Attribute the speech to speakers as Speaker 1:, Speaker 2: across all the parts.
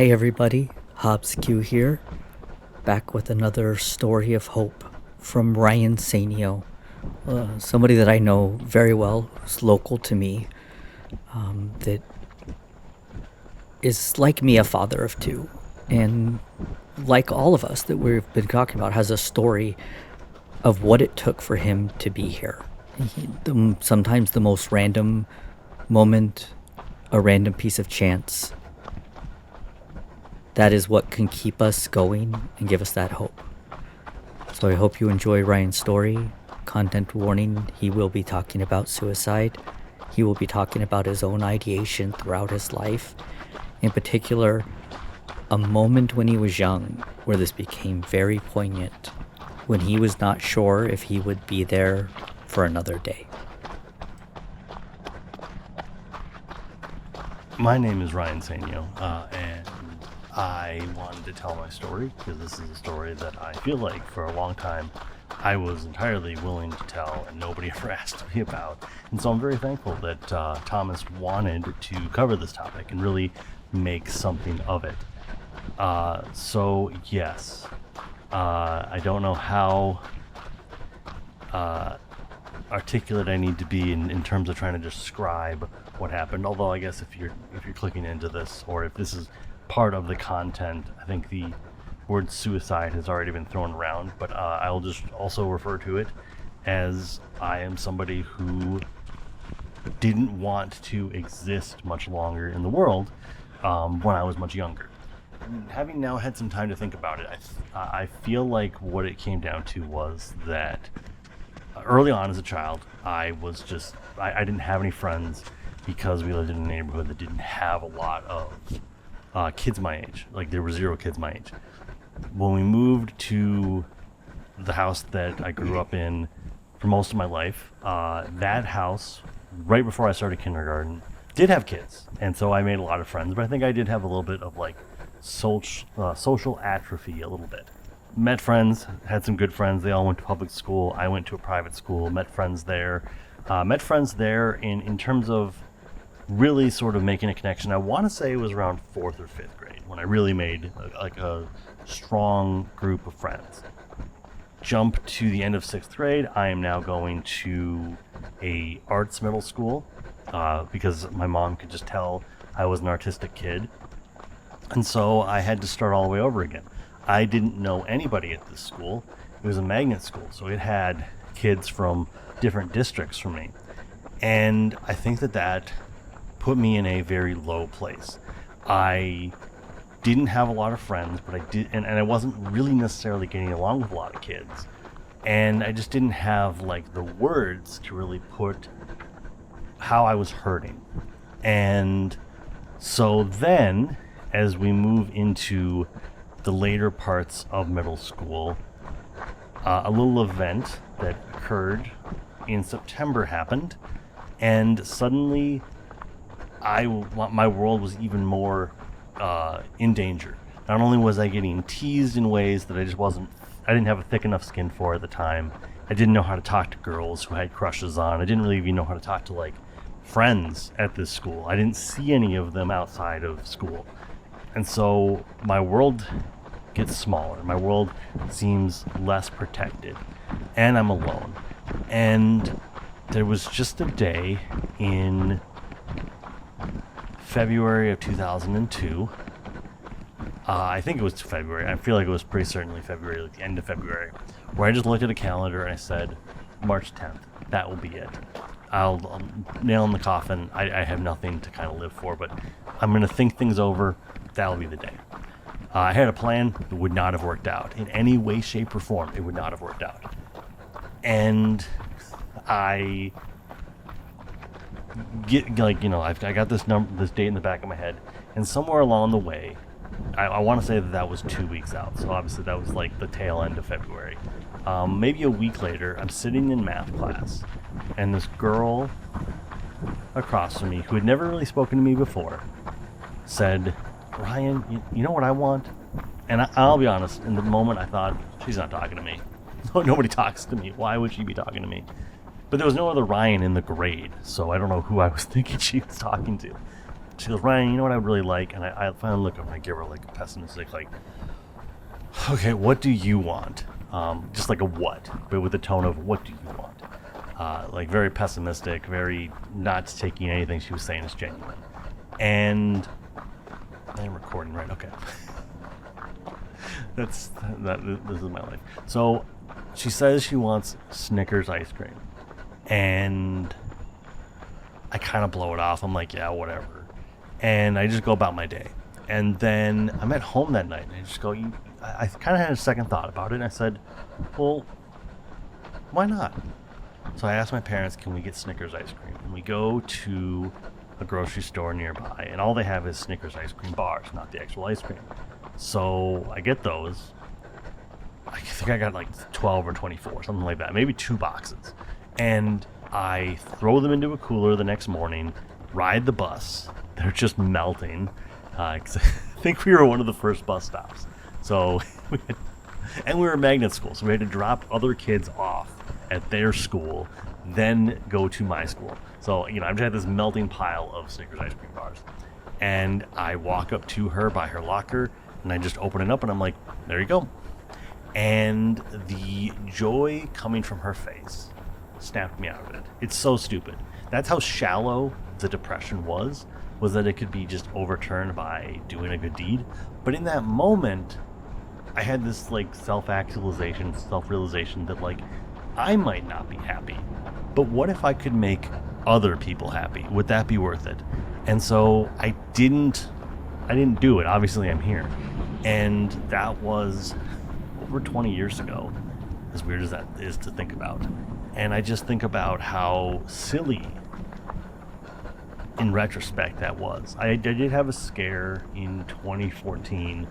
Speaker 1: Hey everybody, Hobbs Q here, back with another story of hope from Ryan Sanio, somebody that I know very well, who's local to me, that is like me, a father of two, and like all of us that we've been talking about, has a story of what it took for him to be here. Sometimes the most random moment, a random piece of chance, that is what can keep us going and give us that hope. So I hope you enjoy Ryan's story. Content warning, he will be talking about suicide. He will be talking about his own ideation throughout his life. In particular, a moment when he was young where this became very poignant, when he was not sure if he would be there for another day.
Speaker 2: My name is Ryan Sanio, and I wanted to tell my story because this is a story that I feel like for a long time I was entirely willing to tell and nobody ever asked me about. And so I'm very thankful that Thomas wanted to cover this topic and really make something of it. So yes, I don't know how articulate I need to be in terms of trying to describe what happened. Although I guess if you're clicking into this, or if this is part of the content, I think the word suicide has already been thrown around, but I'll just also refer to it as I am somebody who didn't want to exist much longer in the world when I was much younger. Having now had some time to think about it, I feel like what it came down to was that early on as a child, I didn't have any friends because we lived in a neighborhood that didn't have a lot of kids my age. Like, there were zero kids my age. When we moved to the house that I grew up in for most of my life, that house, right before I started kindergarten, did have kids. And so I made a lot of friends, but I think I did have a little bit of like social atrophy a little bit. Met friends, had some good friends. They all went to public school. I went to a private school, met friends there. In terms of really sort of making a connection. I want to say it was around 4th or 5th grade when I really made a strong group of friends. Jump to the end of 6th grade. I am now going to a arts middle school because my mom could just tell I was an artistic kid. And so I had to start all the way over again. I didn't know anybody at this school. It was a magnet school, so it had kids from different districts from me. And I think that put me in a very low place. I didn't have a lot of friends, but I did, and I wasn't really necessarily getting along with a lot of kids. And I just didn't have like the words to really put how I was hurting. And so then, as we move into the later parts of middle school, a little event that occurred in September happened, and suddenly my world was even more in danger. Not only was I getting teased in ways that I didn't have a thick enough skin for at the time. I didn't know how to talk to girls who I had crushes on. I didn't really even know how to talk to like friends at this school. I didn't see any of them outside of school. And so my world gets smaller. My world seems less protected. And I'm alone. And there was just a day in February of 2002. I think it was February. I feel like it was pretty certainly February, like the end of February, where I just looked at a calendar and I said, March 10th, that will be it. I'll nail in the coffin. I have nothing to kind of live for, but I'm going to think things over. That'll be the day. I had a plan that would not have worked out in any way, shape, or form. It would not have worked out. And I got this date in the back of my head, and somewhere along the way, I want to say that was 2 weeks out. So obviously that was like the tail end of February. Maybe a week later, I'm sitting in math class, and this girl across from me, who had never really spoken to me before, said, Ryan, you know what I want? And I'll be honest, in the moment I thought, she's not talking to me. Nobody talks to me. Why would she be talking to me? But there was no other Ryan in the grade, so I don't know who I was thinking she was talking to. she goes, Ryan, you know what I would really like? And I finally look up and I give her like a pessimistic, like, okay, what do you want? Just like a what, but with the tone of what do you want? Like very pessimistic, very not taking anything she was saying as genuine. And I'm recording, right? Okay. This is my life. So she says she wants Snickers ice cream, and I kind of blow it off. I'm like, yeah, whatever. And I just go about my day. And then I'm at home that night, and I just go, I kind of had a second thought about it, and I said, well, why not? So I asked my parents, can we get Snickers ice cream? And we go to a grocery store nearby, and all they have is Snickers ice cream bars, not the actual ice cream. So I get those. I think I got like 12 or 24, something like that, maybe 2 boxes. And I throw them into a cooler the next morning, ride the bus. They're just melting. 'Cause I think we were one of the first bus stops. So, and we were a magnet school, so we had to drop other kids off at their school, then go to my school. So, you know, I've just had this melting pile of Snickers ice cream bars. And I walk up to her by her locker, and I just open it up, and I'm like, there you go. And the joy coming from her face snapped me out of it. It's so stupid. That's how shallow the depression was that it could be just overturned by doing a good deed. But in that moment, I had this like self-actualization, self-realization that like, I might not be happy, but what if I could make other people happy? Would that be worth it? And so I didn't do it. Obviously I'm here. And that was over 20 years ago, as weird as that is to think about. And I just think about how silly, in retrospect, that was. I did have a scare in 2014.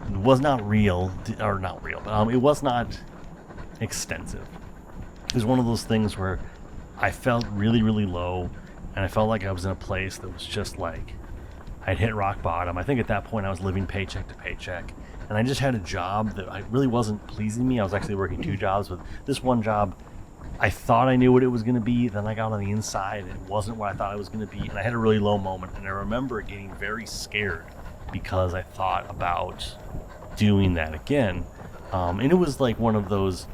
Speaker 2: It was not real, or not real, but it was not extensive. It was one of those things where I felt really, really low, and I felt like I was in a place that was just like, I'd hit rock bottom. I think at that point I was living paycheck to paycheck, and I just had a job that I really wasn't pleasing me. I was actually working 2 jobs, but this one job, I thought I knew what it was going to be. Then I got on the inside, and it wasn't what I thought it was going to be, and I had a really low moment. And I remember getting very scared because I thought about doing that again, and it was like one of those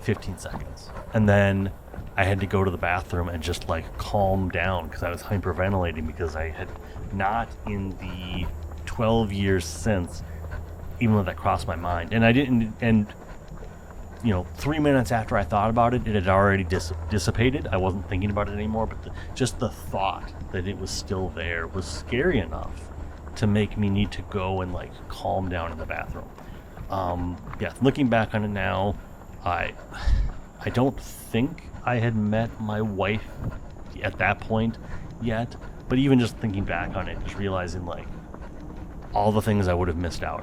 Speaker 2: 15 seconds, and then I had to go to the bathroom and just like calm down because I was hyperventilating because I had not in the 12 years since even let that cross my mind. And I didn't, and you know, 3 minutes after I thought about it, it had already dissipated. I wasn't thinking about it anymore, but just the thought that it was still there was scary enough to make me need to go and like calm down in the bathroom. Yeah, looking back on it now, I don't think I had met my wife at that point yet, but even just thinking back on it, just realizing like all the things I would have missed out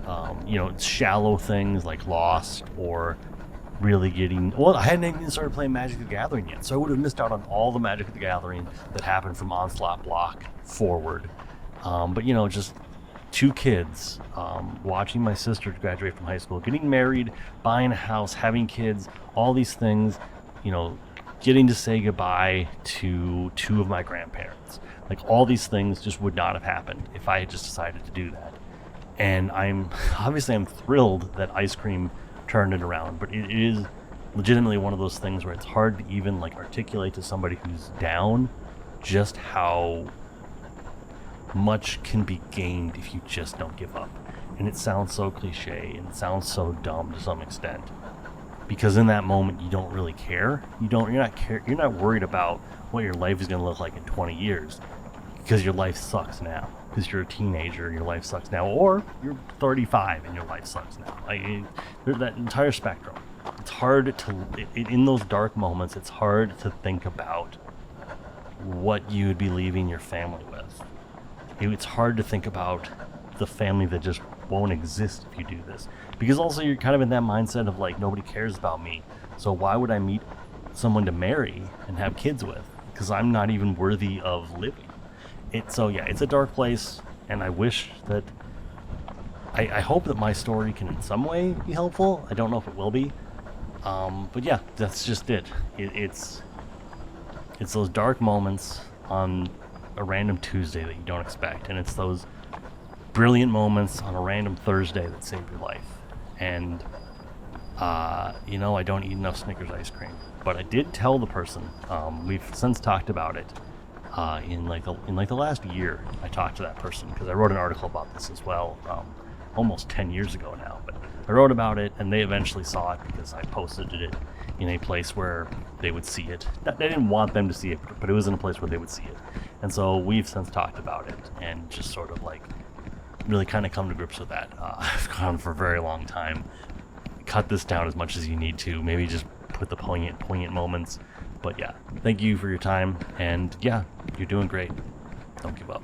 Speaker 2: on. You know, shallow things like Lost, or really getting, well, I hadn't even started playing Magic the Gathering yet, so I would have missed out on all the Magic the Gathering that happened from Onslaught Block forward. But you know, just 2 kids, watching my sister graduate from high school, getting married, buying a house, having kids, all these things, you know, getting to say goodbye to 2 of my grandparents. Like all these things just would not have happened if I had just decided to do that. And I'm thrilled that ice cream turned it around, but it is legitimately one of those things where it's hard to even like articulate to somebody who's down just how much can be gained if you just don't give up. And it sounds so cliche and it sounds so dumb to some extent, because in that moment you don't really care. You're not worried about what your life is going to look like in 20 years, because your life sucks now. Because you're a teenager, your life sucks now, or you're 35 and your life sucks now. There's that entire spectrum. It's hard to, in those dark moments, it's hard to think about what you would be leaving your family with. It's hard to think about the family that just won't exist if you do this. Because also you're kind of in that mindset of like, nobody cares about me, so why would I meet someone to marry and have kids with? Because I'm not even worthy of living. So yeah, it's a dark place, and I wish that, I hope that my story can in some way be helpful. I don't know if it will be, but yeah, that's just it. It's those dark moments on a random Tuesday that you don't expect, and it's those brilliant moments on a random Thursday that save your life. And I don't eat enough Snickers ice cream, but I did tell the person. We've since talked about it. In the last year, I talked to that person because I wrote an article about this as well, almost 10 years ago now. But I wrote about it, and they eventually saw it because I posted it in a place where they would see it. I didn't want them to see it, but it was in a place where they would see it. And so we've since talked about it and just sort of like really kind of come to grips with that. I've gone for a very long time. Cut this down as much as you need to. Maybe just put the poignant moments. But yeah, thank you for your time. And yeah, you're doing great. Don't give up.